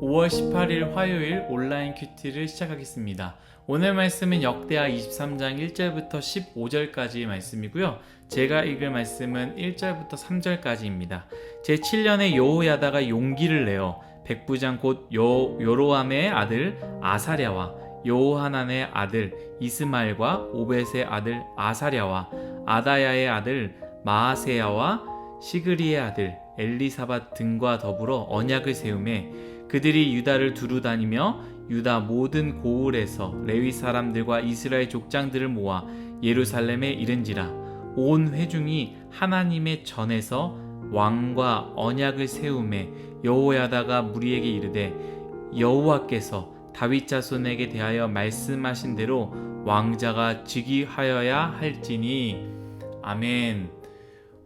5월 18일 화요일 온라인 큐티를 시작하겠습니다. 오늘 말씀은 역대하 23장 1절부터 15절까지의 말씀이고요. 제가 읽을 말씀은 1절부터 3절까지입니다. 제7년에 여호야다가 용기를 내어 백부장 곧 요로함의 아들 아사랴와 여호하난의 아들 이스마엘과 오벳의 아들 아사랴와 아다야의 아들 마아세야와 시그리의 아들 엘리사밧 등과 더불어 언약을 세우매 그들이 유다를 두루 다니며 유다 모든 고을에서 레위 사람들과 이스라엘 족장들을 모아 예루살렘에 이른지라. 온 회중이 하나님의 전에서 왕과 언약을 세우매 여호야다가 무리에게 이르되 여호와께서 다윗 자손에게 대하여 말씀하신 대로 왕자가 즉위하여야 할지니. 아멘.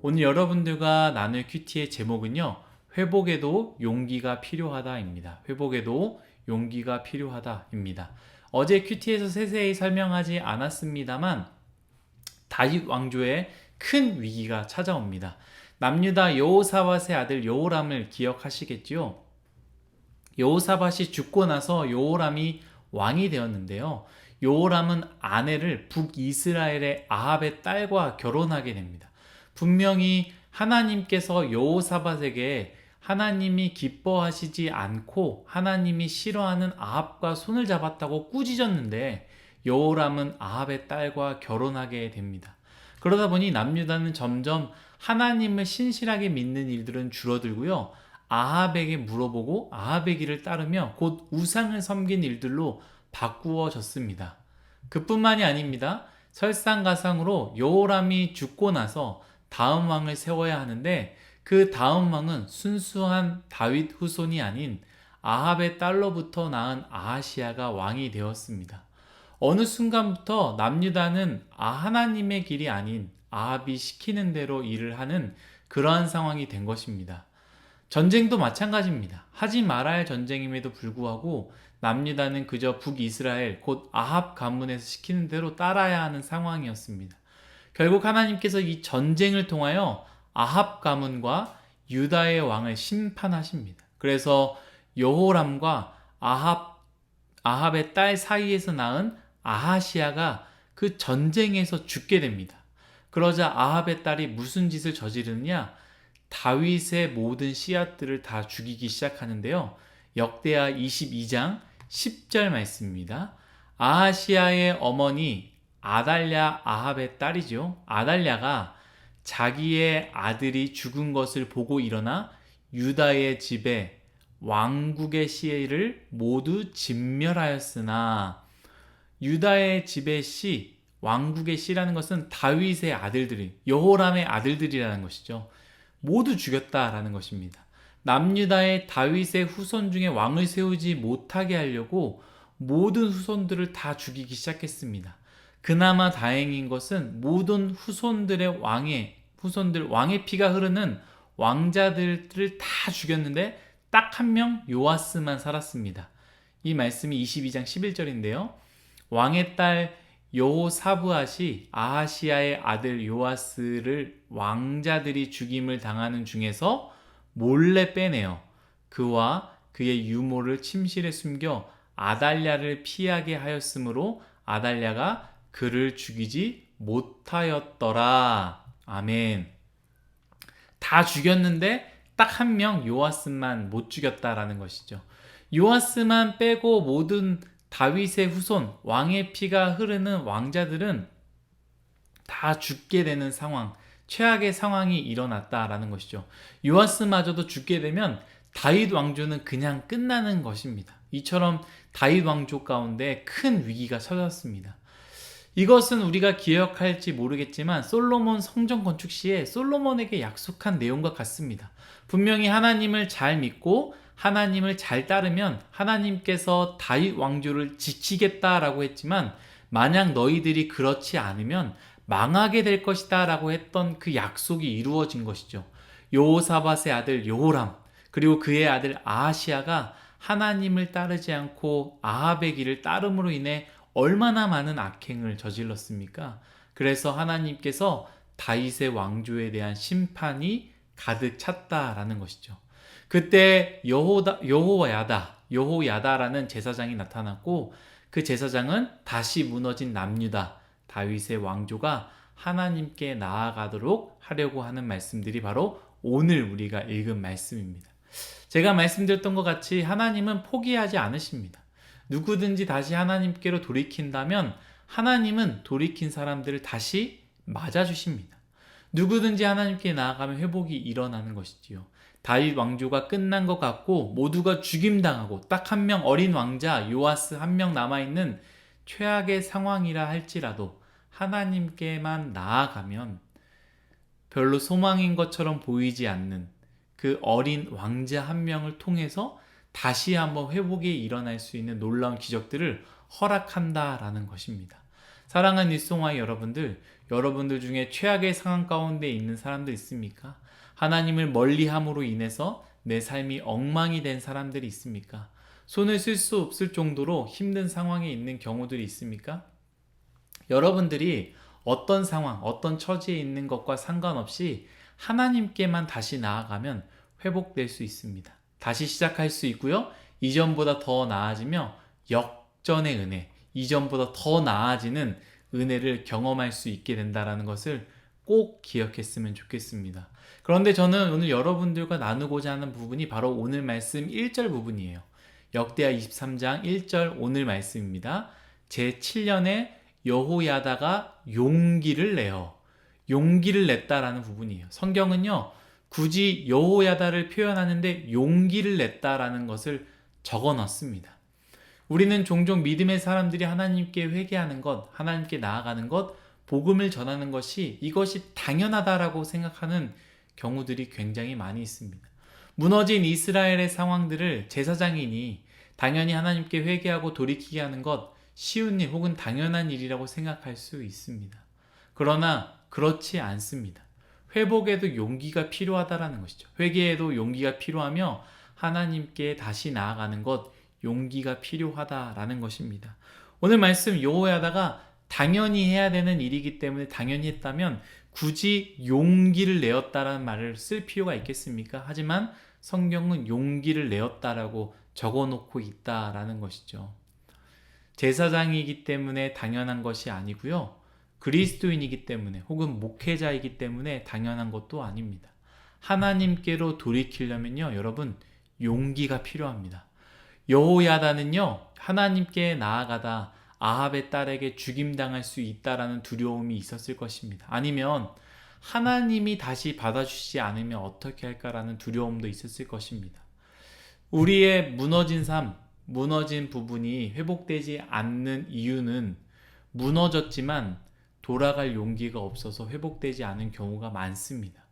오늘 여러분들과 나눌 큐티의 제목은요, 회복에도 용기가 필요하다입니다. 회복에도 용기가 필요하다입니다. 어제 큐티에서 세세히 설명하지 않았습니다만 다윗 왕조에 큰 위기가 찾아옵니다. 남유다 여호사밧의 아들 여호람을 기억하시겠지요? 여호사밧이 죽고 나서 여호람이 왕이 되었는데요. 여호람은 아내를 북이스라엘의 아합의 딸과 결혼하게 됩니다. 분명히 하나님께서 여호사밧에게 하나님이 기뻐하시지 않고 하나님이 싫어하는 아합과 손을 잡았다고 꾸짖었는데 여호람은 아합의 딸과 결혼하게 됩니다. 그러다 보니 남유다는 점점 하나님을 신실하게 믿는 일들은 줄어들고요. 아합에게 물어보고 아합의 길을 따르며 곧 우상을 섬긴 일들로 바꾸어졌습니다. 그뿐만이 아닙니다. 설상가상으로 여호람이 죽고 나서 다음 왕을 세워야 하는데 그 다음 왕은 순수한 다윗 후손이 아닌 아합의 딸로부터 낳은 아하시야가 왕이 되었습니다. 어느 순간부터 남유다는 하나님의 길이 아닌 아합이 시키는 대로 일을 하는 그러한 상황이 된 것입니다. 전쟁도 마찬가지입니다. 하지 말아야 할 전쟁임에도 불구하고 남유다는 그저 북이스라엘 곧 아합 가문에서 시키는 대로 따라야 하는 상황이었습니다. 결국 하나님께서 이 전쟁을 통하여 아합 가문과 유다의 왕을 심판하십니다. 그래서 여호람과 아합의 딸 사이에서 낳은 아하시야가 그 전쟁에서 죽게 됩니다. 그러자 아합의 딸이 무슨 짓을 저지르느냐? 다윗의 모든 씨앗들을 다 죽이기 시작하는데요. 역대하 22장 10절 말씀입니다. 아하시야의 어머니 아달랴 아합의 딸이죠. 아달랴가 자기의 아들이 죽은 것을 보고 일어나 유다의 집에 왕국의 씨를 모두 진멸하였으나, 유다의 집의 씨, 왕국의 씨라는 것은 다윗의 아들들이, 여호람의 아들들이라는 것이죠. 모두 죽였다라는 것입니다. 남유다의 다윗의 후손 중에 왕을 세우지 못하게 하려고 모든 후손들을 다 죽이기 시작했습니다. 그나마 다행인 것은 모든 후손들의 왕의 피가 흐르는 왕자들을 다 죽였는데 딱 한 명 요아스만 살았습니다. 이 말씀이 22장 11절인데요. 왕의 딸 여호사브앗이 아하시야의 아들 요아스를 왕자들이 죽임을 당하는 중에서 몰래 빼내어 그와 그의 유모를 침실에 숨겨 아달랴를 피하게 하였으므로 아달랴가 그를 죽이지 못하였더라. 아멘. 다 죽였는데 딱 한 명 요아스만 못 죽였다라는 것이죠. 요아스만 빼고 모든 다윗의 후손, 왕의 피가 흐르는 왕자들은 다 죽게 되는 상황, 최악의 상황이 일어났다라는 것이죠. 요아스마저도 죽게 되면 다윗 왕조는 그냥 끝나는 것입니다. 이처럼 다윗 왕조 가운데 큰 위기가 처졌습니다. 이것은 우리가 기억할지 모르겠지만 솔로몬 성전 건축 시에 솔로몬에게 약속한 내용과 같습니다. 분명히 하나님을 잘 믿고 하나님을 잘 따르면 하나님께서 다윗 왕조를 지키겠다라고 했지만 만약 너희들이 그렇지 않으면 망하게 될 것이다 라고 했던 그 약속이 이루어진 것이죠. 여호사밧의 아들 여호람 그리고 그의 아들 아하시야가 하나님을 따르지 않고 아합의 길을 따름으로 인해 얼마나 많은 악행을 저질렀습니까? 그래서 하나님께서 다윗의 왕조에 대한 심판이 가득 찼다라는 것이죠. 그때 여호야다 여호야다라는 제사장이 나타났고 그 제사장은 다시 무너진 남유다 다윗의 왕조가 하나님께 나아가도록 하려고 하는 말씀들이 바로 오늘 우리가 읽은 말씀입니다. 제가 말씀드렸던 것 같이 하나님은 포기하지 않으십니다. 누구든지 다시 하나님께로 돌이킨다면 하나님은 돌이킨 사람들을 다시 맞아주십니다. 누구든지 하나님께 나아가면 회복이 일어나는 것이지요. 다윗 왕조가 끝난 것 같고 모두가 죽임당하고 딱 한 명 어린 왕자 요아스 한 명 남아있는 최악의 상황이라 할지라도 하나님께만 나아가면 별로 소망인 것처럼 보이지 않는 그 어린 왕자 한 명을 통해서 다시 한번 회복이 일어날 수 있는 놀라운 기적들을 허락한다라는 것입니다. 사랑하는 일송아이 여러분들 중에 최악의 상황 가운데 있는 사람들 있습니까? 하나님을 멀리함으로 인해서 내 삶이 엉망이 된 사람들이 있습니까? 손을 쓸 수 없을 정도로 힘든 상황에 있는 경우들이 있습니까? 여러분들이 어떤 상황, 어떤 처지에 있는 것과 상관없이 하나님께만 다시 나아가면 회복될 수 있습니다. 다시 시작할 수 있고요. 이전보다 더 나아지며 역전의 은혜, 이전보다 더 나아지는 은혜를 경험할 수 있게 된다는 것을 꼭 기억했으면 좋겠습니다. 그런데 저는 오늘 여러분들과 나누고자 하는 부분이 바로 오늘 말씀 1절 부분이에요. 역대하 23장 1절 오늘 말씀입니다. 제7년에 여호야다가 용기를 냈다라는 부분이에요. 성경은요, 굳이 여호야다를 표현하는데 용기를 냈다라는 것을 적어 넣습니다. 우리는 종종 믿음의 사람들이 하나님께 회개하는 것, 하나님께 나아가는 것, 복음을 전하는 것이 이것이 당연하다라고 생각하는 경우들이 굉장히 많이 있습니다. 무너진 이스라엘의 상황들을 제사장이니 당연히 하나님께 회개하고 돌이키게 하는 것 쉬운 일 혹은 당연한 일이라고 생각할 수 있습니다. 그러나 그렇지 않습니다. 회복에도 용기가 필요하다라는 것이죠. 회개에도 용기가 필요하며 하나님께 다시 나아가는 것 용기가 필요하다라는 것입니다. 오늘 말씀 여호야다가 당연히 해야 되는 일이기 때문에 당연히 했다면 굳이 용기를 내었다라는 말을 쓸 필요가 있겠습니까? 하지만 성경은 용기를 내었다라고 적어놓고 있다라는 것이죠. 제사장이기 때문에 당연한 것이 아니고요. 그리스도인이기 때문에 혹은 목회자이기 때문에 당연한 것도 아닙니다. 하나님께로 돌이키려면요, 여러분 용기가 필요합니다. 여호야다는요, 하나님께 나아가다 아합의 딸에게 죽임당할 수 있다라는 두려움이 있었을 것입니다. 아니면 하나님이 다시 받아주시지 않으면 어떻게 할까라는 두려움도 있었을 것입니다. 우리의 무너진 삶, 무너진 부분이 회복되지 않는 이유는 무너졌지만 돌아갈 용기가 없어서 회복되지 않은 경우가 많습니다.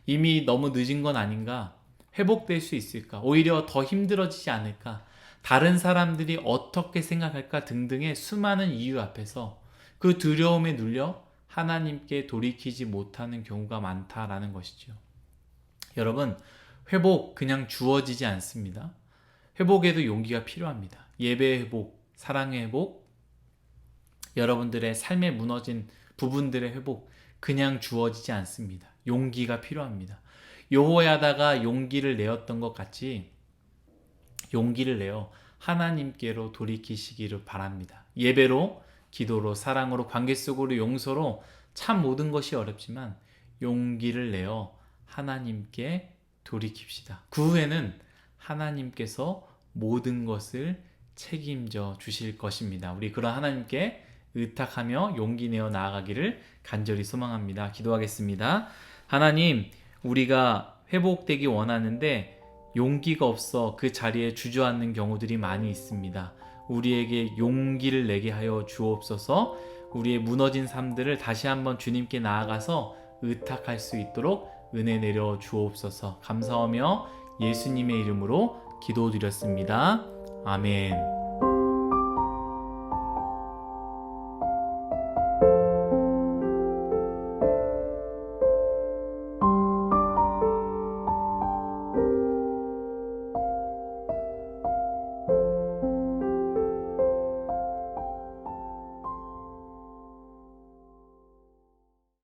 이미 너무 늦은 건 아닌가? 회복될 수 있을까? 오히려 더 힘들어지지 않을까? 다른 사람들이 어떻게 생각할까? 등등의 수많은 이유 앞에서 그 두려움에 눌려 하나님께 돌이키지 못하는 경우가 많다라는 것이죠. 여러분, 회복 그냥 주어지지 않습니다. 회복에도 용기가 필요합니다. 예배의 회복, 사랑의 회복, 여러분들의 삶에 무너진 부분들의 회복 그냥 주어지지 않습니다. 용기가 필요합니다. 여호야다가 용기를 내었던 것 같이 용기를 내어 하나님께로 돌이키시기를 바랍니다. 예배로, 기도로, 사랑으로, 관계 속으로, 용서로 참 모든 것이 어렵지만 용기를 내어 하나님께 돌이킵시다. 그 후에는 하나님께서 모든 것을 책임져 주실 것입니다. 우리 그런 하나님께 의탁하며 용기 내어 나아가기를 간절히 소망합니다. 기도하겠습니다. 하나님, 우리가 회복되기 원하는데 용기가 없어 그 자리에 주저앉는 경우들이 많이 있습니다. 우리에게 용기를 내게 하여 주옵소서. 우리의 무너진 삶들을 다시 한번 주님께 나아가서 의탁할 수 있도록 은혜 내려 주옵소서. 감사하며 예수님의 이름으로 기도드렸습니다. 아멘.